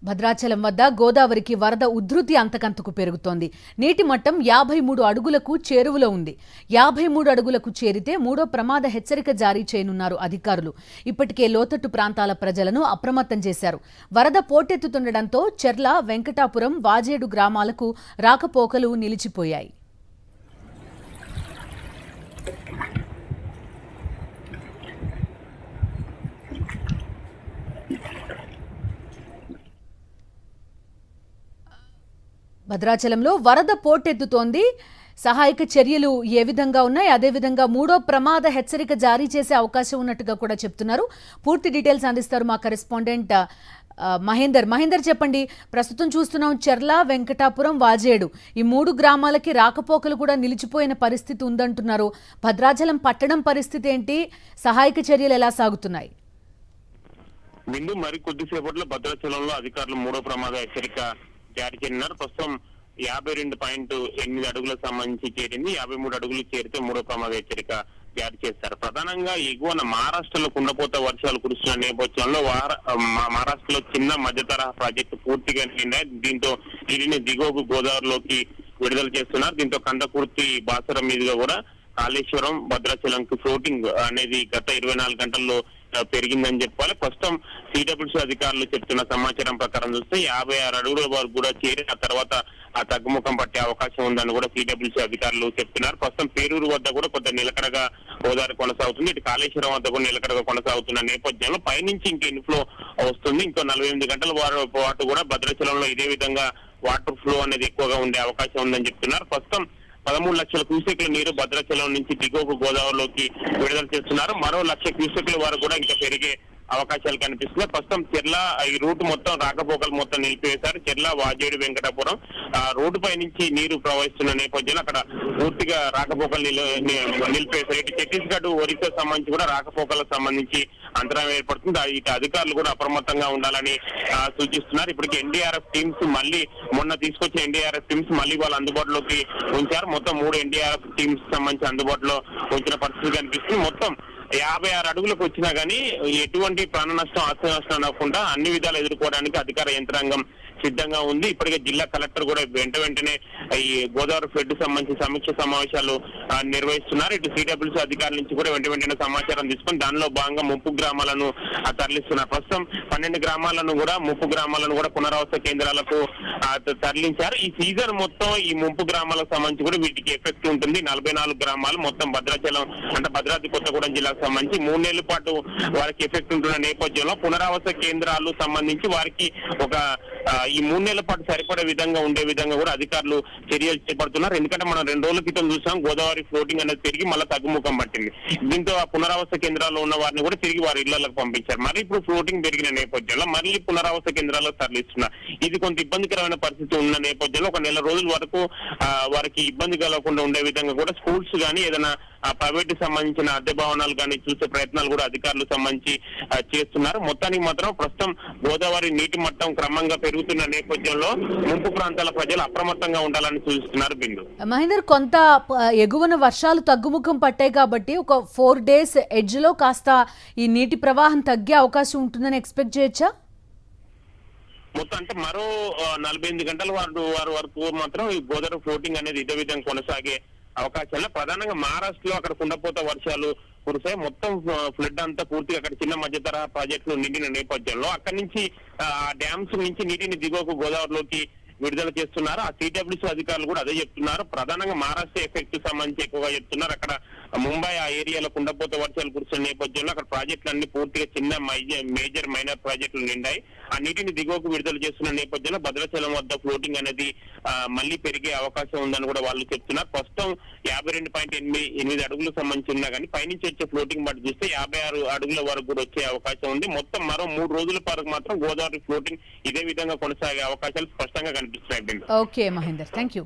భద్రాచలం వద్ద గోదావరికి వరద ఉధృతి అంతకంతకు పెరుగుతోంది. నీటి మట్టం 53 అడుగులకు చేరువలో ఉంది. 53 అడుగులకు చేరితే మూడో ప్రమాద హెచ్చరిక జారీ చేయనున్నారు అధికారులు. ఇప్పటికే లోతట్టు ప్రాంతాల ప్రజలను అప్రమత్తం చేశారు. వరద పోటెత్తుతుండటంతో చెర్ల, వెంకటాపురం, వాజేడు గ్రామాలకు రాకపోకలు నిలిచిపోయాయి. భద్రాచలంలో వరద పోటెత్తుతోంది. సహాయక చర్యలు ఏ విధంగా ఉన్నాయి, అదేవిధంగా మూడో ప్రమాద హెచ్చరిక జారీ చేసే అవకాశం ఉన్నట్టుగా కూడా చెప్తున్నారు. పూర్తి డీటెయిల్స్ అందిస్తారు మా కరెస్పాండెంట్ మహేందర్. చెప్పండి, ప్రస్తుతం చూస్తున్నాం చెర్ల, వెంకటాపురం, వాజేడు ఈ 3 గ్రామాలకి రాకపోకలు కూడా నిలిచిపోయిన పరిస్థితి ఉందంటున్నారు. భద్రాచలం పట్టణం పరిస్థితి ఏంటి, సహాయక చర్యలు ఎలా సాగుతున్నాయి? ముందు మరి కొద్దిసేపట్లో భద్రాచలంలో అధికారులు మూడో ప్రమాద హెచ్చరిక జారీ చేయనున్నారు. ప్రస్తుతం 52.8 అడుగులకు సంబంధించి చేరింది. 53 అడుగులు చేరితే మూడో ప్రమాద హెచ్చరిక జారీ చేస్తారు. ప్రధానంగా ఎగువన మహారాష్ట్రలో కుండపోత వర్షాలు కురుస్తున్న నేపథ్యంలో మహారాష్ట్రలో చిన్న మధ్య తరహా ప్రాజెక్టు పూర్తిగా నిండాయి. దీంతో నీటిని దిగువకు గోదావరిలోకి విడుదల చేస్తున్నారు. దీంతో కందకుర్తి, బాసరం మీదుగా కూడా కాళేశ్వరం, భద్రాచలంకి ఫ్లోటింగ్ అనేది గత 24 గంటల్లో పెరిగిందని చెప్పాలి. ప్రస్తుతం సిడబ్ల్యూసీ అధికారులు చెప్తున్న సమాచారం ప్రకారం చూస్తే 56 అడుగుల వరకు కూడా చేరి ఆ తర్వాత ఆ తగ్గుముఖం పట్టే అవకాశం ఉందని కూడా సిడబ్ల్యూసీ అధికారులు చెప్తున్నారు. ప్రస్తుతం పేరూరు వద్ద కూడా కొంత నిలకడగా గోదావరి కొనసాగుతుంది. ఇటు కాళేశ్వరం వద్ద కూడా నిలకడగా కొనసాగుతున్న నేపథ్యంలో పైనుంచి ఇంకా ఇన్ఫ్లో వస్తుంది. ఇంకో 48 గంటల పాటు కూడా భద్రాచలంలో ఇదే విధంగా వాటర్ ఫ్లో అనేది ఎక్కువగా ఉండే అవకాశం ఉందని చెప్తున్నారు. ప్రస్తుతం 13 లక్షల క్యూసెక్ల నీరు భద్రాచలం నుంచి దిగువకు గోదావరిలోకి విడుదల చేస్తున్నారు. మరో 1,00,000 క్యూసెక్ల వరకు కూడా ఇంకా పెరిగే అవకాశాలు కనిపిస్తున్నాయి. ప్రస్తుతం చెర్ల ఈ రూట్ మొత్తం రాకపోకలు మొత్తం నిలిపివేశారు. చెర్ల, వాజేడు, వెంకటాపురం రోడ్డు పై నుంచి నీరు ప్రవహిస్తున్న నేపథ్యంలో అక్కడ పూర్తిగా రాకపోకలు నిలిపివేశారు. ఇటు ఛత్తీస్గఢ్, ఒరిస్సా సంబంధించి కూడా రాకపోకలకు సంబంధించి అంతరాయం ఏర్పడుతుంది. ఇటు అధికారులు కూడా అప్రమత్తంగా ఉండాలని సూచిస్తున్నారు. ఇప్పటికి ఎన్డీఆర్ఎఫ్ టీమ్స్ మళ్ళీ మొన్న తీసుకొచ్చిన ఎన్డీఆర్ఎఫ్ టీమ్స్ మళ్ళీ వాళ్ళు అందుబాటులోకి ఉంచారు. మొత్తం 3 ఎన్డీఆర్ఎఫ్ టీమ్స్ సంబంధించి అందుబాటులో ఉంచిన పరిస్థితి కనిపిస్తుంది. మొత్తం 56 అడుగులకు వచ్చినా గానీ ఎటువంటి ప్రాణ నష్టం, ఆస్తి నష్టం అనకుండా అన్ని విధాలు ఎదుర్కోవడానికి అధికార యంత్రాంగం సిద్ధంగా ఉంది. ఇప్పటికే జిల్లా కలెక్టర్ కూడా వెంటనే ఈ గోదావరి ఫ్లడ్ సంబంధించి సమీక్ష సమావేశాలు నిర్వహిస్తున్నారు. ఇటు సిడబ్ల్యూసీ అధికారుల నుంచి కూడా వెంటనే సమాచారం తీసుకుని దానిలో భాగంగా ముంపు గ్రామాలను తరలిస్తున్నారు. ప్రస్తుతం 12 గ్రామాలను కూడా పునరావాస కేంద్రాలకు తరలించారు. ఈ సీజన్ మొత్తం ఈ ముంపు గ్రామాలకు సంబంధించి కూడా వీటికి ఎఫెక్ట్ ఉంటుంది. 44 గ్రామాలు మొత్తం భద్రాచలం అంటే భద్రాద్రి కొత్తగూడెం జిల్లాకు సంబంధించి 3 నెలల పాటు వారికి ఎఫెక్ట్ ఉంటున్న నేపథ్యంలో పునరావాస కేంద్రాలు సంబంధించి వారికి ఒక ఈ 3 నెలల పాటు సరిపడే విధంగా ఉండే విధంగా కూడా అధికారులు చర్యలు చేపడుతున్నారు. ఎందుకంటే మనం 2 రోజుల క్రితం చూసాం గోదావరి ఫ్లోటింగ్ అనేది పెరిగి మళ్ళీ తగ్గుముఖం పట్టింది. దీంతో ఆ పునరావాస కేంద్రాల్లో ఉన్న వారిని కూడా తిరిగి వారి ఇళ్లకు పంపించారు. మరి ఇప్పుడు ఫ్లోటింగ్ పెరిగిన నేపథ్యంలో మళ్ళీ పునరావాస కేంద్రాల్లో తరలిస్తున్నారు. ఇది కొంత ఇబ్బందికరమైన పరిస్థితి ఉన్న నేపథ్యంలో ఒక నెల రోజుల వరకు వారికి ఇబ్బంది కలగకుండా ఉండే విధంగా కూడా స్కూల్స్ కానీ ఏదైనా ప్రైవేట్ సంబంధించిన అద్దె భవనాలు కానీ చూసే ప్రయత్నాలు కూడా అధికారులు సంబంధించి చేస్తున్నారు. మొత్తానికి మాత్రం ప్రస్తుతం గోదావరి నీటి మట్టం క్రమంగా పెరుగుతున్న నేపథ్యంలో ముంపు ప్రాంతాల ప్రజలు అప్రమత్తంగా ఉండాలని సూచిస్తున్నారు. బిందు మహేందర్, కొంత ఎగువన వర్షాలు తగ్గుముఖం పట్టాయి కాబట్టి ఒక 4 డేస్ ఎడ్జ్ లో కాస్త ఈ నీటి ప్రవాహం తగ్గే అవకాశం ఉంటుందని ఎక్స్పెక్ట్ చేయొచ్చా? మొత్తం అంటే మరో 48 గంటల వరకు మాత్రం ఈ గోదావరి ఫ్లోటింగ్ అనేది ఇదే విధంగా కొనసాగే అవకాశాలు. ప్రధానంగా మహారాష్ట్రలో అక్కడ కుండపోత వర్షాలు కురిసాయి. మొత్తం ఫ్లడ్ అంతా పూర్తిగా అక్కడ చిన్న మధ్య తరహా ప్రాజెక్టులు నిండిన నేపథ్యంలో అక్కడి నుంచి ఆ డ్యామ్స్ నుంచి నీటిని దిగువకు గోదావరిలోకి విడుదల చేస్తున్నారు. ఆ సిడబ్ల్యూసీ అధికారులు కూడా అదే చెప్తున్నారు. ప్రధానంగా మహారాష్ట్ర ఎఫెక్ట్ సంబంధించి ఎక్కువగా చెప్తున్నారు. అక్కడ ముంబై ఆ ఏరియాలో కుండపోత వర్షాలు కురుస్తున్న నేపథ్యంలో అక్కడ ప్రాజెక్టులు అన్ని పూర్తిగా చిన్న మేజర్ మైనర్ ప్రాజెక్టులు నిండాయి. ఆ నీటిని దిగువకు విడుదల చేస్తున్న నేపథ్యంలో భద్రాచలం వద్ద ఫ్లోటింగ్ అనేది మళ్ళీ పెరిగే అవకాశం ఉందని కూడా వాళ్ళు చెప్తున్నారు. ప్రస్తుతం 52.8 అడుగులకు సంబంధించి ఉన్నా కానీ పైనుంచి వచ్చే ఫ్లోటింగ్ బట్టి చూస్తే 56 అడుగుల వరకు కూడా వచ్చే అవకాశం ఉంది. మొత్తం మరో 3 రోజుల వరకు మాత్రం గోదావరి ఫ్లోటింగ్ ఇదే విధంగా కొనసాగే అవకాశాలు స్పష్టంగా కనిపిస్తున్నాయి. Okay Mahender, thank you.